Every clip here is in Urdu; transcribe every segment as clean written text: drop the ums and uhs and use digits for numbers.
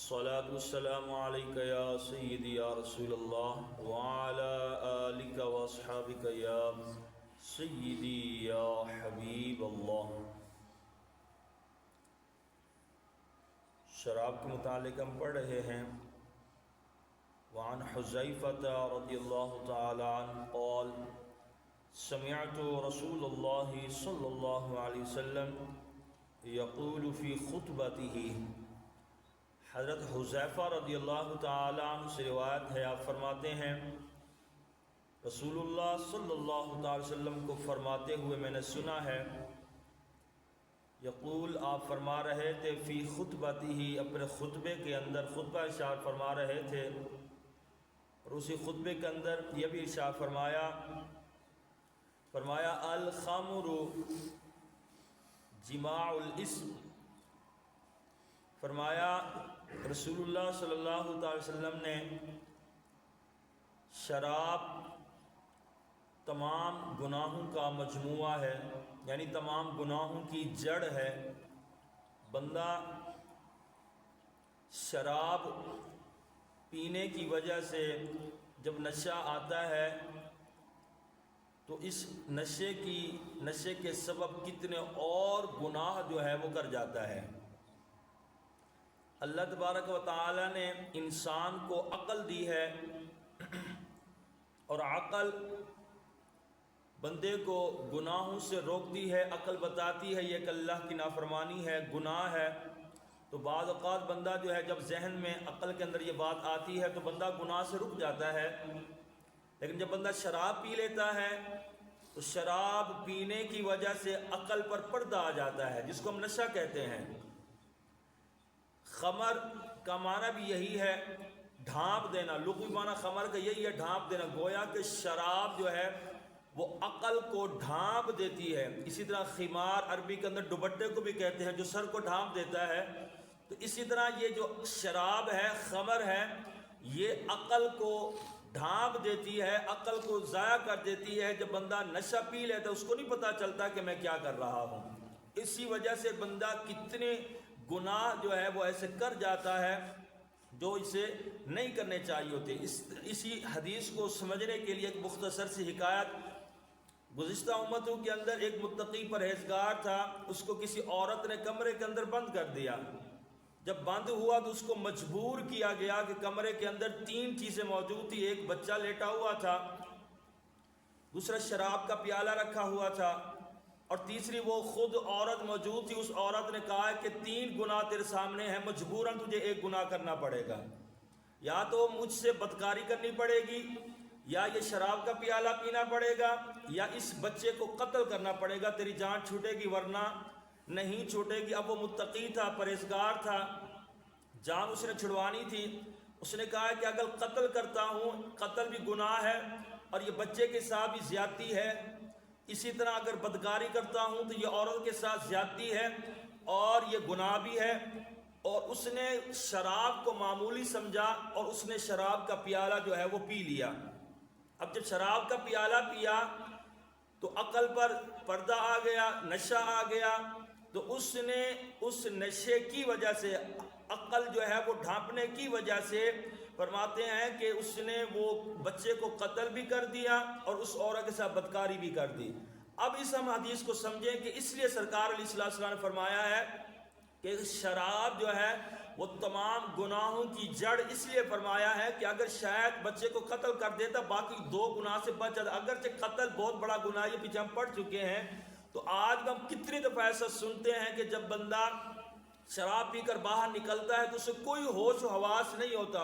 الصلاة والسلام عليك يا سيدي يا رسول الله وعلى آلك وأصحابك يا سيدي يا حبيب اللہ۔ شراب کے متعلق ہم پڑھ رہے ہیں۔ وعن حذیفہ رضی اللہ تعالی عنہ قال سمعت رسول اللہ صلی اللہ علیہ وسلم یقول فی خطبتہ۔ حضرت حذیفہ رضی اللہ تعالی عنہ سے روایت ہے، آپ فرماتے ہیں رسول اللہ صلی اللہ تعالی وسلم کو فرماتے ہوئے میں نے سنا ہے، یقول آپ فرما رہے تھے فی خطبتہ، اپنے خطبے کے اندر خطبہ ارشاد فرما رہے تھے، اور اسی خطبے کے اندر یہ بھی ارشاد فرمایا الخمر جماع الاسم، فرمایا رسول اللہ صلی اللہ تعالی وسلم نے شراب تمام گناہوں کا مجموعہ ہے، یعنی تمام گناہوں کی جڑ ہے۔ بندہ شراب پینے کی وجہ سے جب نشہ آتا ہے تو اس نشے کے سبب کتنے اور گناہ جو ہے وہ کر جاتا ہے۔ اللہ تبارک و تعالی نے انسان کو عقل دی ہے، اور عقل بندے کو گناہوں سے روکتی ہے، عقل بتاتی ہے یہ کہ اللہ کی نافرمانی ہے، گناہ ہے۔ تو بعض اوقات بندہ جو ہے جب ذہن میں عقل کے اندر یہ بات آتی ہے تو بندہ گناہ سے رک جاتا ہے، لیکن جب بندہ شراب پی لیتا ہے تو شراب پینے کی وجہ سے عقل پر پردہ آ جاتا ہے، جس کو ہم نشہ کہتے ہیں۔ خمر کا معنی بھی یہی ہے، ڈھانپ دینا، لغوی معنی خمر کا یہی ہے، ڈھانپ دینا۔ گویا کہ شراب جو ہے وہ عقل کو ڈھانپ دیتی ہے۔ اسی طرح خمار عربی کے اندر دوپٹے کو بھی کہتے ہیں، جو سر کو ڈھانپ دیتا ہے۔ تو اسی طرح یہ جو شراب ہے، خمر ہے، یہ عقل کو ڈھانپ دیتی ہے، عقل کو ضائع کر دیتی ہے۔ جب بندہ نشہ پی لیتا ہے اس کو نہیں پتہ چلتا کہ میں کیا کر رہا ہوں۔ اسی وجہ سے بندہ کتنے گناہ جو ہے وہ ایسے کر جاتا ہے جو اسے نہیں کرنے چاہیے ہوتے۔ اسی حدیث کو سمجھنے کے لیے ایک مختصر سی حکایت، گزشتہ امتوں کے اندر ایک متقی پرہیزگار تھا، اس کو کسی عورت نے کمرے کے اندر بند کر دیا۔ جب بند ہوا تو اس کو مجبور کیا گیا کہ کمرے کے اندر 3 چیزیں موجود تھی، ایک بچہ لیٹا ہوا تھا، دوسرا شراب کا پیالہ رکھا ہوا تھا، اور تیسری وہ خود عورت موجود تھی۔ اس عورت نے کہا کہ 3 گناہ تیرے سامنے ہیں، مجبوراً تجھے ایک گناہ کرنا پڑے گا، یا تو مجھ سے بدکاری کرنی پڑے گی، یا یہ شراب کا پیالہ پینا پڑے گا، یا اس بچے کو قتل کرنا پڑے گا، تیری جان چھوٹے گی ورنہ نہیں چھوٹے گی۔ اب وہ متقی تھا، پرہیزگار تھا، جان اس نے چھڑوانی تھی۔ اس نے کہا کہ اگر قتل کرتا ہوں، قتل بھی گناہ ہے اور یہ بچے کے ساتھ بھی زیادتی ہے، اسی طرح اگر بدکاری کرتا ہوں تو یہ عورت کے ساتھ زیادتی ہے اور یہ گناہ بھی ہے۔ اور اس نے شراب کو معمولی سمجھا اور اس نے شراب کا پیالہ جو ہے وہ پی لیا۔ اب جب شراب کا پیالہ پیا تو عقل پر پردہ آ گیا، نشہ آ گیا، تو اس نے اس نشے کی وجہ سے، عقل جو ہے وہ ڈھانپنے کی وجہ سے، فرماتے ہیں کہ اس نے وہ بچے کو قتل بھی کر دیا اور اس عورت کے ساتھ بدکاری بھی کر دی۔ اب اس ہم حدیث کو سمجھیں کہ اس لیے سرکار علیہ السلام نے فرمایا ہے کہ شراب جو ہے وہ تمام گناہوں کی جڑ، اس لیے فرمایا ہے کہ اگر شاید بچے کو قتل کر دیتا باقی 2 گناہ سے بچ جاتا۔ اگرچہ قتل بہت بڑا گناہ، یہ پیچھے ہم پڑھ چکے ہیں، تو آج ہم کتنی دفعہ ایسا سنتے ہیں کہ جب بندہ شراب پی کر باہر نکلتا ہے تو اسے کوئی ہوش و حواس نہیں ہوتا،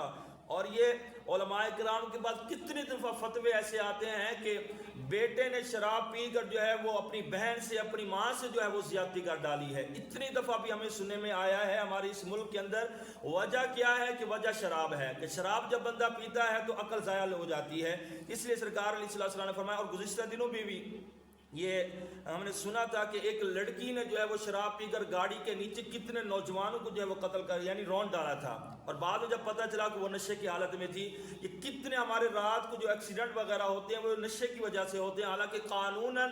اور یہ علماء کرام کے پاس کتنی دفعہ فتوے ایسے آتے ہیں کہ بیٹے نے شراب پی کر جو ہے وہ اپنی بہن سے، اپنی ماں سے جو ہے وہ زیادتی کر ڈالی ہے۔ اتنی دفعہ بھی ہمیں سننے میں آیا ہے ہمارے اس ملک کے اندر۔ وجہ کیا ہے کہ وجہ شراب ہے، کہ شراب جب بندہ پیتا ہے تو عقل ضائع ہو جاتی ہے۔ اس لیے سرکار علیہ السلام نے فرمایا، اور گزشتہ دنوں میں بھی یہ ہم نے سنا تھا کہ ایک لڑکی نے جو ہے وہ شراب پی کر گاڑی کے نیچے کتنے نوجوانوں کو جو ہے وہ قتل کر، یعنی رون ڈالا تھا، اور بعد میں جب پتہ چلا کہ وہ نشے کی حالت میں تھی۔ یہ کتنے ہمارے رات کو جو ایکسیڈنٹ وغیرہ ہوتے ہیں وہ نشے کی وجہ سے ہوتے ہیں، حالانکہ قانوناً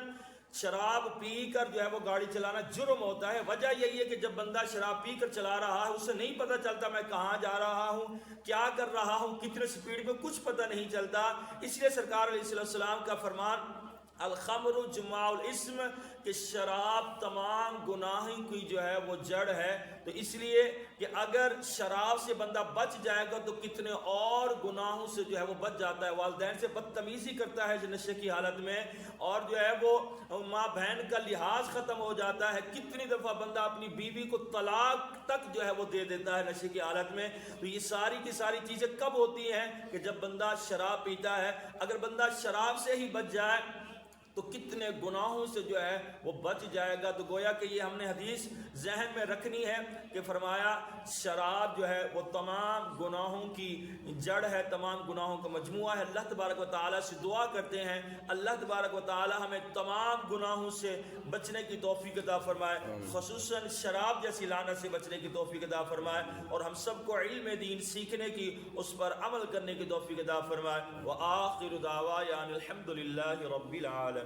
شراب پی کر جو ہے وہ گاڑی چلانا جرم ہوتا ہے۔ وجہ یہی ہے کہ جب بندہ شراب پی کر چلا رہا ہے اسے نہیں پتہ چلتا میں کہاں جا رہا ہوں، کیا کر رہا ہوں، کتنے سپیڈ میں، کچھ پتہ نہیں چلتا۔ اس لیے سرکار علیہ السلام کا فرمان الخمر جماع الاسم، کہ شراب تمام گناہ کی جو ہے وہ جڑ ہے۔ تو اس لیے کہ اگر شراب سے بندہ بچ جائے گا تو کتنے اور گناہوں سے جو ہے وہ بچ جاتا ہے۔ والدین سے بدتمیزی کرتا ہے جو نشے کی حالت میں، اور جو ہے وہ ماں بہن کا لحاظ ختم ہو جاتا ہے۔ کتنی دفعہ بندہ اپنی بیوی کو طلاق تک جو ہے وہ دے دیتا ہے نشے کی حالت میں۔ تو یہ ساری کی ساری چیزیں کب ہوتی ہیں؟ کہ جب بندہ شراب پیتا ہے۔ اگر بندہ شراب سے ہی بچ جائے تو کتنے گناہوں سے جو ہے وہ بچ جائے گا۔ تو گویا کہ یہ ہم نے حدیث ذہن میں رکھنی ہے کہ فرمایا شراب جو ہے وہ تمام گناہوں کی جڑ ہے، تمام گناہوں کا مجموعہ ہے۔ اللہ تبارک و تعالیٰ سے دعا کرتے ہیں اللہ تبارک و تعالیٰ ہمیں تمام گناہوں سے بچنے کی توفیق عطا فرمائے، خصوصاً شراب جیسی لعنت سے بچنے کی توفیق عطا فرمائے، اور ہم سب کو علم دین سیکھنے کی، اس پر عمل کرنے کی توفیق عطا فرمائے۔ وآخر دعوانا الحمد للہ رب العالمین۔